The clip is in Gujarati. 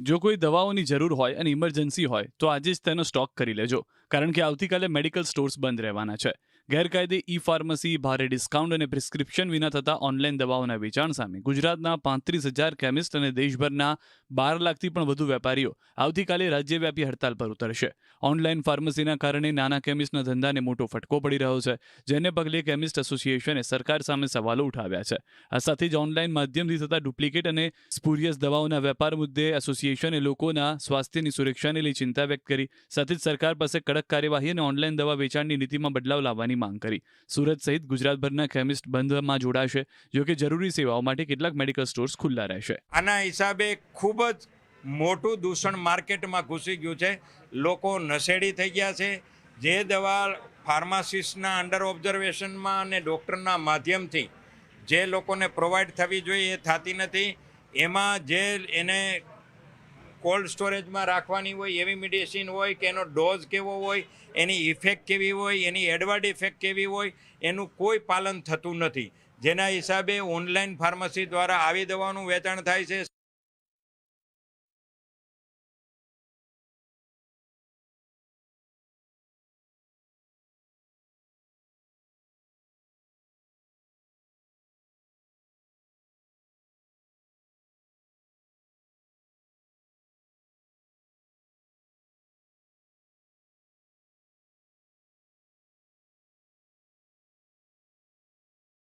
જો કોઈ દવાઓની જરૂર હોય અને ઇમરજન્સી હોય તો આજે જ તેનો સ્ટોક કરી લેજો, કારણ કે આવતીકાલે મેડિકલ સ્ટોર્સ બંધ રહેવાના છે. ગેરકાયદે ઈ ફાર્મસી, ભારે ડિસ્કાઉન્ટ અને પ્રિસ્ક્રિપ્શન વિના થતા ઓનલાઈન દવાઓના વેચાણ સામે ગુજરાતના 35,000 કેમિસ્ટ અને દેશભરના 12 લાખથી પણ વધુ વેપારીઓ આવતીકાલે રાજ્યવ્યાપી હડતાલ પર ઉતરશે. ઓનલાઈન ફાર્મસીના કારણે નાના કેમિસ્ટના ધંધાને મોટો ફટકો પડી રહ્યો છે, જેને પગલે કેમિસ્ટ એસોસિએશને સરકાર સામે સવાલો ઉઠાવ્યા છે. આ સાથે જ ઓનલાઈન માધ્યમથી થતા ડુપ્લિકેટ અને સ્પુરિયસ દવાઓના વેપાર મુદ્દે એસોસિએશને લોકોના સ્વાસ્થ્યની સુરક્ષાને લઈ ચિંતા વ્યક્ત કરી. સાથે જ સરકાર પાસે કડક કાર્યવાહી અને ઓનલાઈન દવા વેચાણની નીતિમાં બદલાવ લાવવાની માંગ કરી. સુરત સહિત ગુજરાતભરના કેમિસ્ટ બંધમાં જોડાશે, જોકે જરૂરી સેવાઓ માટે કેટલાક મેડિકલ સ્ટોર્સ ખુલ્લા રહેશે. આના હિસાબે ખૂબ જ મોટું દૂષણ માર્કેટમાં ઘૂસી ગયું છે. લોકો નશેડી થઈ ગયા છે. જે દવા ફાર્માસિસ્ટના અંડર ઓબ્ઝર્વેશનમાં અને ડૉક્ટરના માધ્યમથી જે લોકોને પ્રોવાઈડ થવી જોઈએ એ થતી નથી. એમાં જે એને કોલ્ડ સ્ટોરેજમાં રાખવાની હોય એવી મેડિસિન હોય કે એનો ડોઝ કેવો હોય, એની ઇફેક્ટ કેવી હોય, એની એડવર્ડ ઇફેક્ટ કેવી હોય, એનું કોઈ પાલન થતું નથી. જેના હિસાબે ઓનલાઈન ફાર્મસી દ્વારા આવી દવાનું વેચાણ થાય છે.